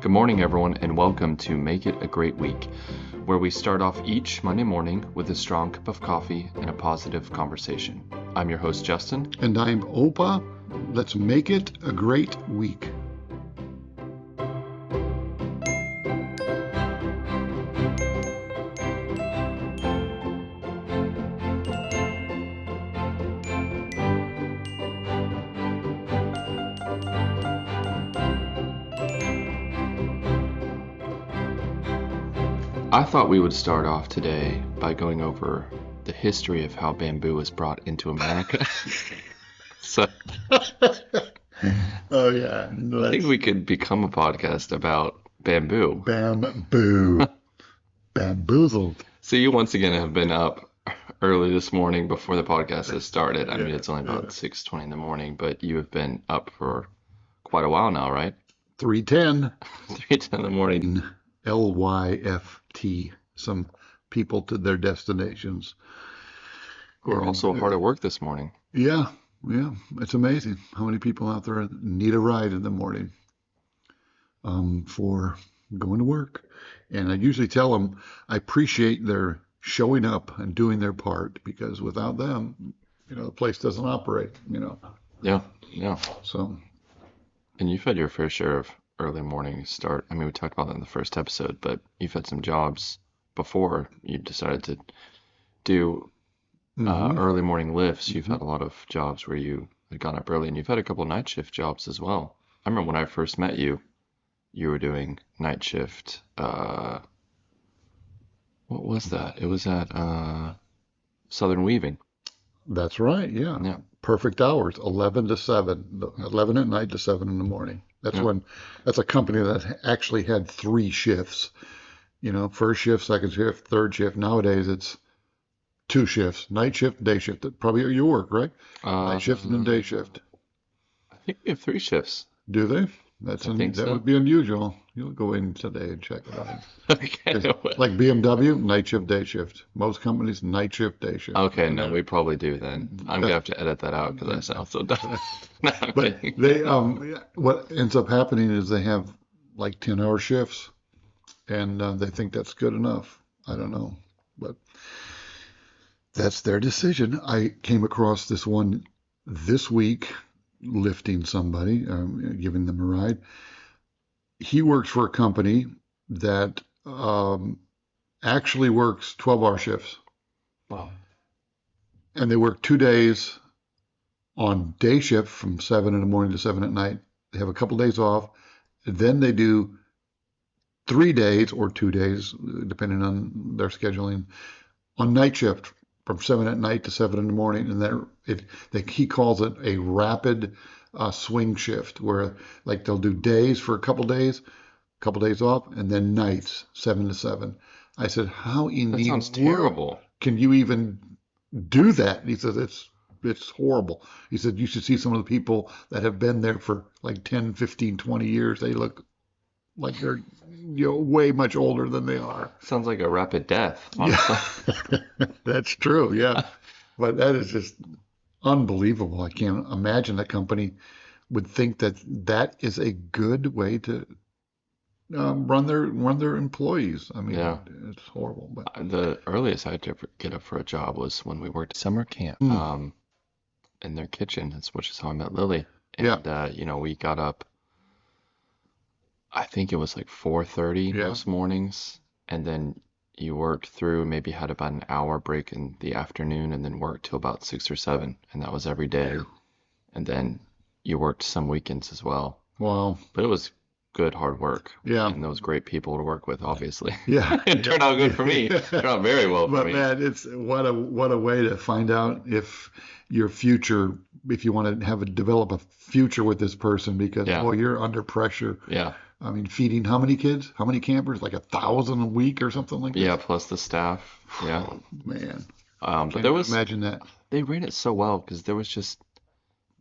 Good morning, everyone, and welcome to Make It a Great Week, where we start off each Monday morning with a strong cup of coffee and a positive conversation. I'm your host, Justin. And I'm Opa. Let's make it a great week. I thought we would start off today by going over the history of how bamboo was brought into America. So Oh, yeah. I think we could become a podcast about bamboo. Bamboo. Bamboozled. So you once again have been up early this morning before the podcast has started. I mean, it's only about 6:20 in the morning, but you have been up for quite a while now, right? 3:10. 3:10 in the morning. LYFT. Some people to their destinations. We're also hard at work this morning. Yeah. It's amazing how many people out there need a ride in the morning for going to work. And I usually tell them I appreciate their showing up and doing their part, because without them, the place doesn't operate, Yeah. So, And you've had your fair share of early morning start. I mean, we talked about that in the first episode, but you've had some jobs before you decided to do early morning lifts. You've had a lot of jobs where you had gone up early, and you've had a couple night shift jobs as well. I remember when I first met you, you were doing night shift. What was that? It was at Southern Weaving. That's right. Yeah. Yeah. Perfect hours, 11 to 7, 11 at night to 7 in the morning. That's a company that actually had 3 shifts, first shift, second shift, third shift. Nowadays it's 2 shifts, night shift, day shift. That's probably your work, right? Night shift and then day shift. I think we have 3 shifts. Do they? That would be unusual. You'll go in today and check it out. Okay. Like BMW, night shift, day shift. Most companies, night shift, day shift. Okay, no, we probably do then. I'm gonna have to edit that out because I sound so dumb. No, I'm But kidding. they what ends up happening is they have like 10-hour shifts, and they think that's good enough. I don't know, but that's their decision. I came across this one this week, lifting somebody, giving them a ride. He works for a company that actually works 12-hour shifts. Wow. And they work 2 days on day shift from 7 in the morning to 7 at night. They have a couple days off. Then they do 3 days or 2 days, depending on their scheduling, on night shift from 7 at night to 7 in the morning. And he calls it a rapid swing shift, where like they'll do days for a couple days off, and then nights 7 to 7. I said, how in That the sounds world terrible. can you even do that? And he says, it's horrible. He said, you should see some of the people that have been there for like 10, 15, 20 years. They look like they're way much older than they are. Sounds like a rapid death, honestly. Yeah, that's true. Yeah. But that is just unbelievable. I can't imagine a company would think that is a good way to run their employees. I mean, Yeah. it's horrible. But The earliest I had to ever get up for a job was when we worked at summer camp in their kitchen, which is how I met Lily. And, we got up, I think it was like 4:30 most mornings. And then you worked through, maybe had about an hour break in the afternoon, and then worked till about 6 or 7. And that was every day. And then you worked some weekends as well. wow. But it was good, hard work. Yeah. And those great people to work with, obviously. Yeah. It turned out good for me. It turned out very well for But me. man, it's what a way to find out if your future, if you want to develop a future with this person, because you're under pressure. Yeah. I mean, feeding how many kids? How many campers? Like 1,000 a week or something like that? Yeah, plus the staff. Yeah. Man. But there was, imagine that. they ran it so well because there was just,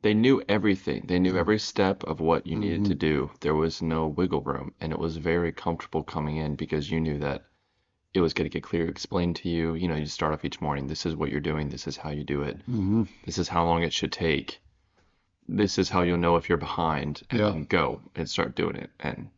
they knew everything. They knew every step of what you needed to do. There was no wiggle room, and it was very comfortable coming in because you knew that it was going to get clear explained to you. You start off each morning. This is what you're doing. This is how you do it. This is how long it should take. This is how you'll know if you're behind, and then go and start doing it. And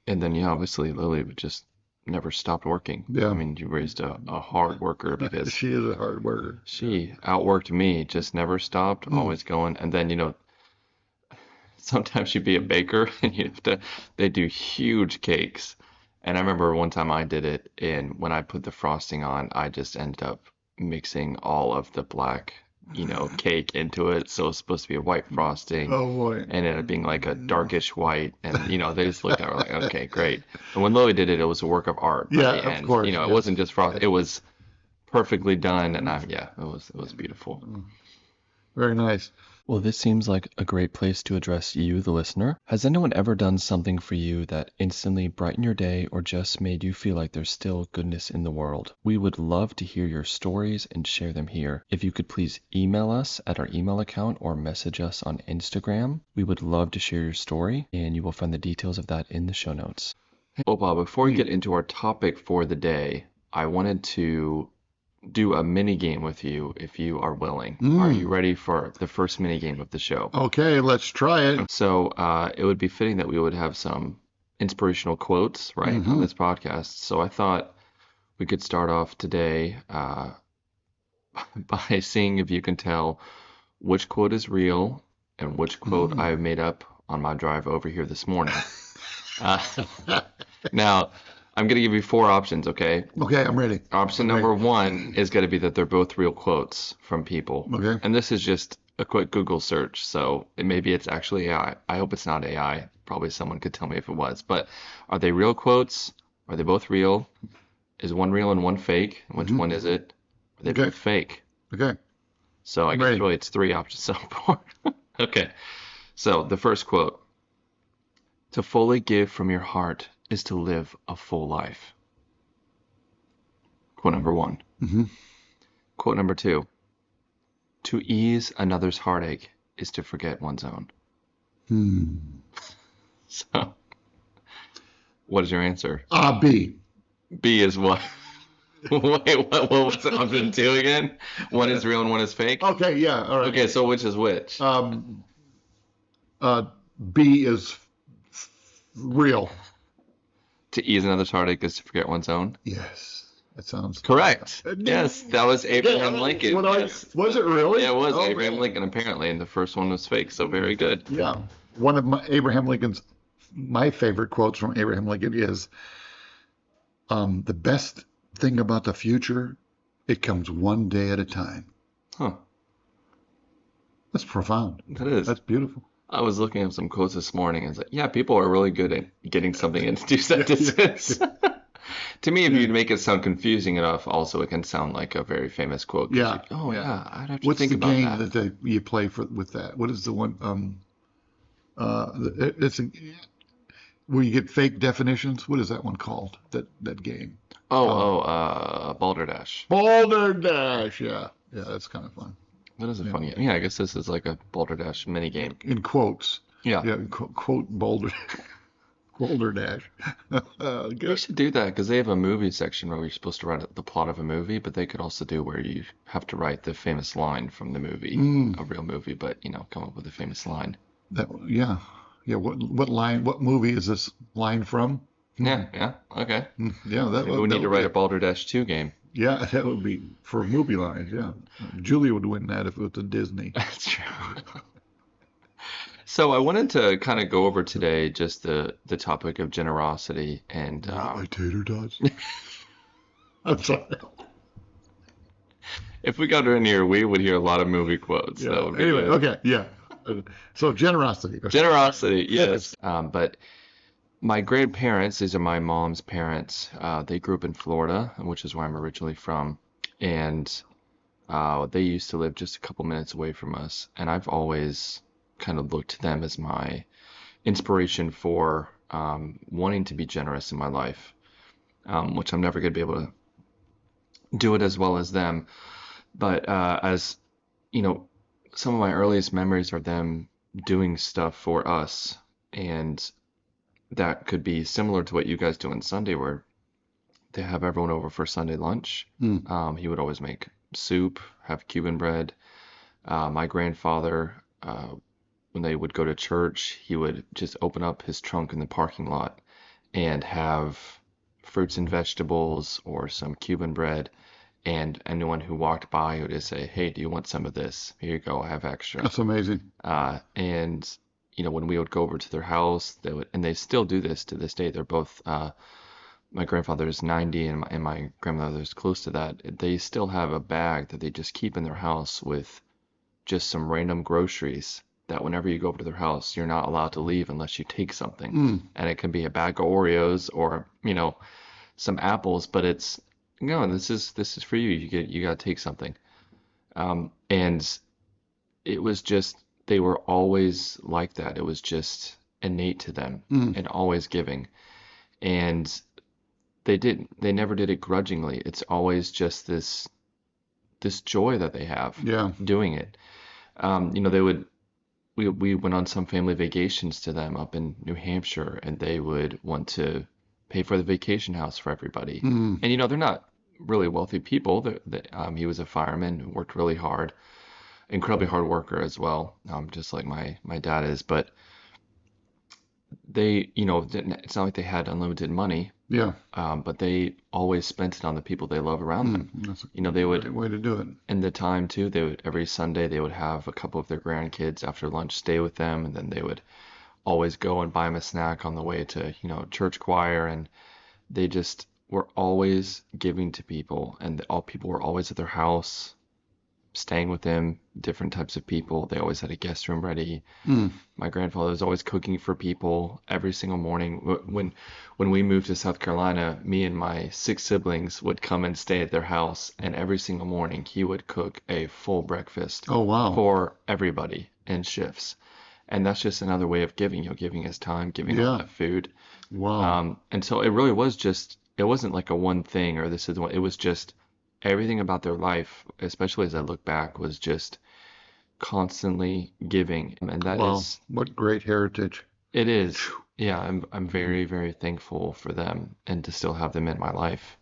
And then, yeah, obviously Lily would just never stopped working. I Yeah, mean, you raised a hard worker because she is a hard worker. Yeah. she outworked me, just never stopped, Mm. always going. And then, sometimes you'd be a baker and they do huge cakes. And I remember one time I did it, and when I put the frosting on, I just ended up mixing all of the black, cake into it. So it's supposed to be a white frosting, Oh boy. and it ended up being like a darkish white. And, they just looked at it like, okay, great. And when Lily did it, it was a work of art by Yeah, the of end. course. It Yes. wasn't just frost, Yes. it was perfectly done. And yeah, it was beautiful. Very nice. Well, this seems like a great place to address you, the listener. Has anyone ever done something for you that instantly brightened your day or just made you feel like there's still goodness in the world? We would love to hear your stories and share them here. If you could please email us at our email account or message us on Instagram, we would love to share your story, and you will find the details of that in the show notes. Hey, Opa, before we get into our topic for the day, I wanted to do a mini game with you if you are willing. Are you ready for the first mini game of the show? Okay, let's try it. So it would be fitting that we would have some inspirational quotes, right, on this podcast. So I thought we could start off today by seeing if you can tell which quote is real and which quote I made up on my drive over here this morning. Uh, Now, I'm going to give you four options, okay? Okay, I'm ready. Option number one is going to be that they're both real quotes from people. Okay. And this is just a quick Google search, so maybe it's actually AI. I hope it's not AI. Probably someone could tell me if it was. But are they real quotes? Are they both real? Is one real and one fake? Which one is it? Are they Okay. both fake? Okay. So I guess ready. really it's three options so far. Okay. So the first quote: "To fully give from your heart is to live a full life." Quote number one. Quote number two: "To ease another's heartache is to forget one's own." So, what is your answer? B. B is what? Wait, what was option two again? One is real and one is fake? Okay, yeah, all right. Okay, so which is which? B is real. To ease another's heartache is to forget one's own? Yes, that sounds Correct. Yes, that was Abraham Lincoln. Yes. Was it really? Yeah, it was Oh, Abraham Lincoln apparently, and the first one was fake, so very good. Yeah. One of my favorite quotes from Abraham Lincoln is, the best thing about the future, it comes one day at a time. Huh, That's profound. that is. That's beautiful. I was looking at some quotes this morning, and it's like, yeah, people are really good at getting something into two sentences. To me, if you make it sound confusing enough, also it can sound like a very famous quote. 'Cause Yeah. Oh yeah, I'd have to What's think the about game that. you play with that? What is the one? It's where you get fake definitions. What is that one called? That game? Balderdash. Balderdash. Yeah, yeah, that's kind of fun. That is a funny. Yeah, I guess this is like a Balderdash mini game. In quotes. Yeah. Yeah, quote Balderdash. They Good. should do that because they have a movie section where you're supposed to write the plot of a movie, but they could also do where you have to write the famous line from the movie, a real movie, but come up with a famous line. Yeah, yeah. What line? What movie is this line from? Yeah, okay. Yeah, Maybe we need to write a Balderdash 2 game. Yeah, that would be for movie lines. Yeah, Julia would win that if it was a Disney. That's true. So I wanted to kind of go over today just the topic of generosity and Not my tater tots. I'm sorry. if we got in here, we would hear a lot of movie quotes. Yeah. That would be Anyway, good. okay, yeah. So generosity. Generosity, yes. But my grandparents, these are my mom's parents, they grew up in Florida, which is where I'm originally from. And they used to live just a couple minutes away from us. And I've always kind of looked to them as my inspiration for wanting to be generous in my life, which I'm never going to be able to do it as well as them. But as you know, some of my earliest memories are them doing stuff for us, and that could be similar to what you guys do on Sunday, where they have everyone over for Sunday lunch. He would always make soup, have Cuban bread. My grandfather, when they would go to church, he would just open up his trunk in the parking lot and have fruits and vegetables or some Cuban bread. And anyone who walked by would just say, "Hey, do you want some of this? Here you go, I have extra." That's amazing. And when we would go over to their house, they would, and they still do this to this day. They're both, my grandfather is 90 and my grandmother is close to that. They still have a bag that they just keep in their house with just some random groceries that whenever you go over to their house, you're not allowed to leave unless you take something. Mm. And it can be a bag of Oreos or, some apples, but it's, no, this is for you. You gotta take something. And it was just they were always like that. It was just innate to them Mm. and always giving. And they never did it grudgingly. It's always just this joy that they have Yeah. doing it. They would we went on some family vacations to them up in New Hampshire, and they would want to pay for the vacation house for everybody. Mm. And they're not really wealthy people. He was a fireman who worked really hard, incredibly hard worker as well, just like my dad is. But they, it's not like they had unlimited money, Yeah. but they always spent it on the people they love around them. That's a They would, great way to do it. in the time too, they would every Sunday they would have a couple of their grandkids after lunch stay with them, and then they would always go and buy them a snack on the way to, church choir, and they just were always giving to people, and all people were always at their house, staying with them, different types of people. They always had a guest room ready. Mm. My grandfather was always cooking for people every single morning. When we moved to South Carolina, me and my 6 siblings would come and stay at their house, and every single morning he would cook a full breakfast Oh, wow. for everybody in shifts. And that's just another way of giving, giving his time, giving all Yeah. that food. Wow. And so it really was just, it wasn't like a one thing or this is one, it was just everything about their life, especially as I look back, was just constantly giving. And that Wow. is, What great heritage. it is, yeah, I'm very, very thankful for them and to still have them in my life.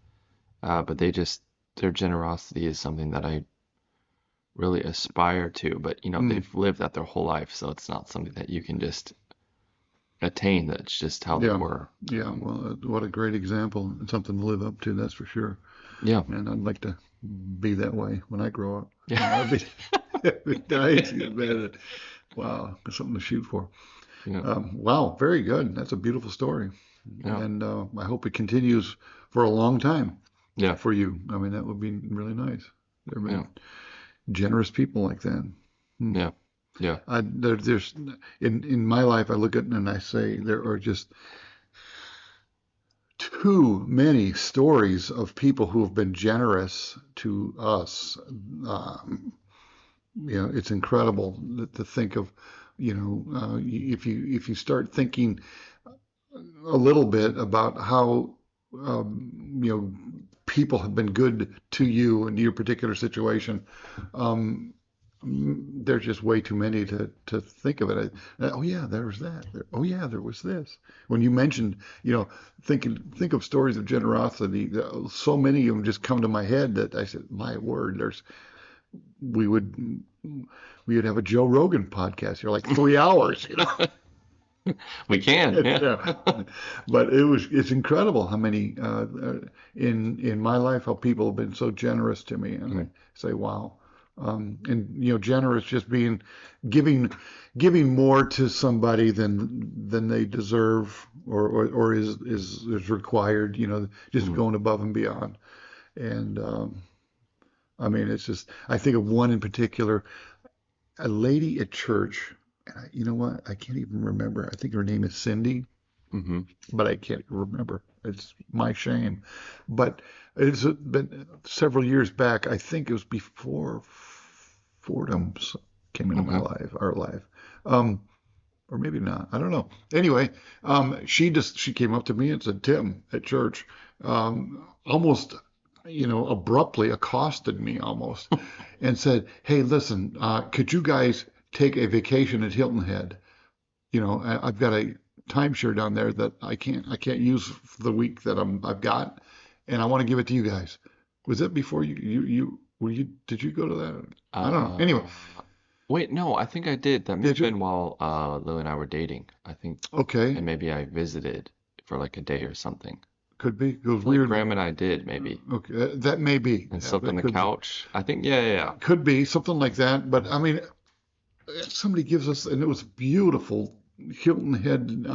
But their generosity is something that I really aspire to, but Mm. they've lived that their whole life, so it's not something that you can just attain. That's just how they Yeah. were. Yeah. Well, what a great example and something to live up to. That's for sure. Yeah. And I'd like to be that way when I grow up. Yeah. That'd be nice. Man. Wow. That's something to shoot for. Yeah. Wow. Very good. That's a beautiful story. Yeah. And I hope it continues for a long time Yeah. for you. I mean, that would be really nice. There have been Yeah. generous people like that. Hmm. Yeah. Yeah. There's in my life, I look at it and I say there are just too many stories of people who have been generous to us. It's incredible to think of. If you start thinking a little bit about how people have been good to you in your particular situation. There's just way too many to think of it. Oh yeah, there was that. Oh yeah, there was this. When you mentioned, think of stories of generosity. So many of them just come to my head that I said, my word, we would have a Joe Rogan podcast. You're like 3 hours. We can. Yeah. Yeah. But it's incredible how many in my life how people have been so generous to me, and I say wow. And generous just being giving more to somebody than they deserve or is required, just going above and beyond. And I mean, it's just, I think of one in particular, a lady at church. And you know what? I can't even remember. I think her name is Cindy, Mm-hmm. but I can't remember. It's my shame. But it's been several years back. I think it was before Fordham came into my Okay. life, our life. Or maybe not. I don't know. Anyway, she came up to me and said, Tim, at church, almost, abruptly accosted me almost and said, hey, listen, could you guys take a vacation at Hilton Head? I've got a timeshare down there that I can't use for the week that I've got, and I want to give it to you guys. Was that before did you go to that? I don't know. Anyway, Wait, no, I think I did. That may have did you? been while Lily and I were dating. I think, Okay. and maybe I visited for like a day or something. Could be. It was Like weird. Graham and I did maybe, Okay, that may be. and Yeah, slept on that the could be. couch. I think, yeah, yeah, yeah. Could be something like that. But I mean, somebody gives us, and it was beautiful. Hilton Head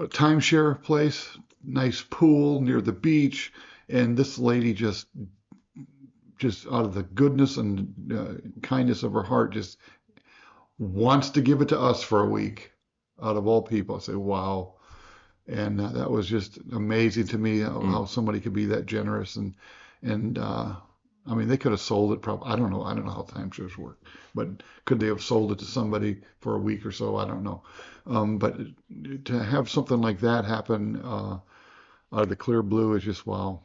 timeshare place, nice pool near the beach, and this lady just out of the goodness and kindness of her heart, just wants to give it to us for a week. Out of all people, I say, wow. And that was just amazing to me how somebody could be that generous and I mean they could have sold it probably I don't know how timeshares work, but could they have sold it to somebody for a week or so? I don't know. But to have something like that happen out of the clear blue is just wow.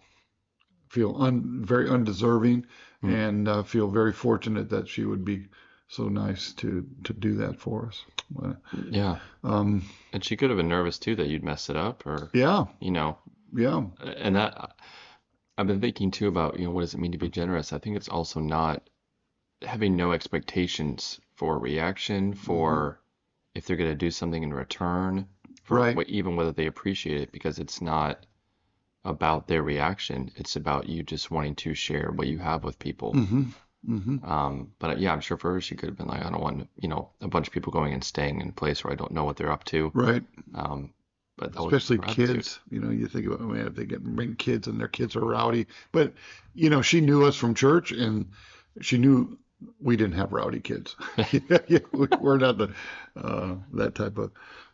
Feel very undeserving Mm. and feel very fortunate that she would be so nice to do that for us. But, Yeah. um, And she could have been nervous too that you'd mess it up, or, yeah, you know, yeah. and that I've been thinking too about, what does it mean to be generous? I think it's also not having no expectations for a reaction, Hmm. for if they're going to do something in return, for Right. even whether they appreciate it, because it's not about their reaction. It's about you just wanting to share what you have with people. Hmm. Hmm. But yeah, I'm sure for her, she could have been like, I don't want, a bunch of people going and staying in a place where I don't know what they're up to. Right. Um, but that wasn't Especially her attitude. kids. You think about, man, if they bring kids and their kids are rowdy. But, she knew us from church and she knew we didn't have rowdy kids. We're not that type of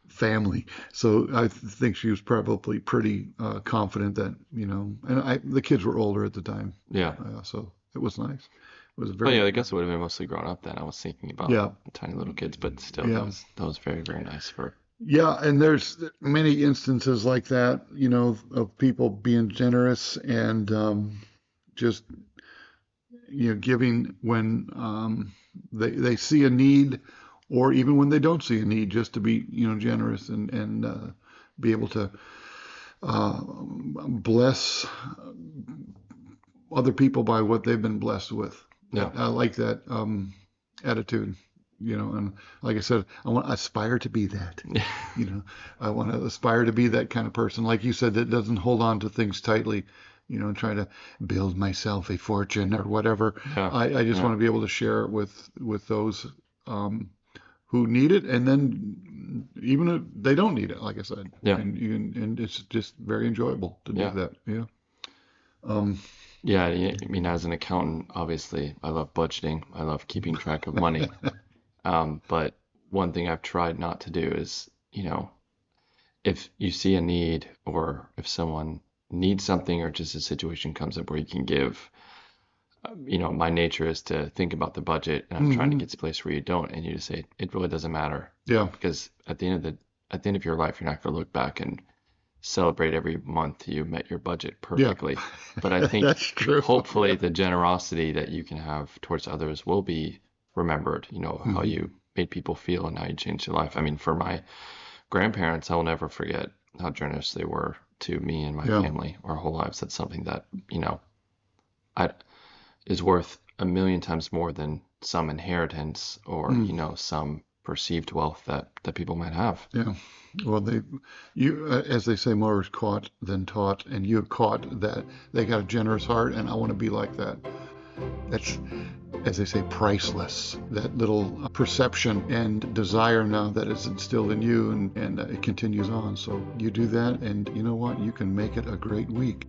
family. So I think she was probably pretty confident that, and the kids were older at the time. Yeah. So it was nice. It was Oh very, yeah, I guess it would have been mostly grown up then. I was thinking about yeah, tiny little kids, but still, that yeah. was very, very nice for. Yeah, and there's many instances like that, of people being generous and just giving when they see a need, or even when they don't see a need, just to be generous and be able to bless other people by what they've been blessed with. Yeah. I like that attitude. And like I said, I want to aspire to be that. You know, I want to aspire to be that kind of person, like you said, that doesn't hold on to things tightly, and try to build myself a fortune or whatever. Yeah. I just Yeah. want to be able to share it with those um, who need it, and then even if they don't need it, like I said, Yeah. and it's just very enjoyable to do Yeah. that. Yeah. Um, Yeah. I mean, as an accountant, obviously, I love budgeting. I love keeping track of money. But one thing I've tried not to do is, if you see a need or if someone needs something or just a situation comes up where you can give, my nature is to think about the budget and I'm trying to mhm. get to a place where you don't, and you just say it really doesn't matter Yeah. because at the end of your life, you're not going to look back and celebrate every month you met your budget Yeah. perfectly. But I think That's true. hopefully Yeah. the generosity that you can have towards others will be remembered, how Hmm. you made people feel and how you changed their life. I mean, for my grandparents, I'll never forget how generous they were to me and my Yeah. family our whole lives. That's something that, I, is worth a million times more than some inheritance or, Mm. some perceived wealth that people might have. Yeah. Well, as they say, more is caught than taught, and you have caught that they got a generous heart, and I want to be like that. That's, as they say, priceless. That little perception and desire now that is instilled in you, and it continues on. So you do that, and you know what? You can make it a great week.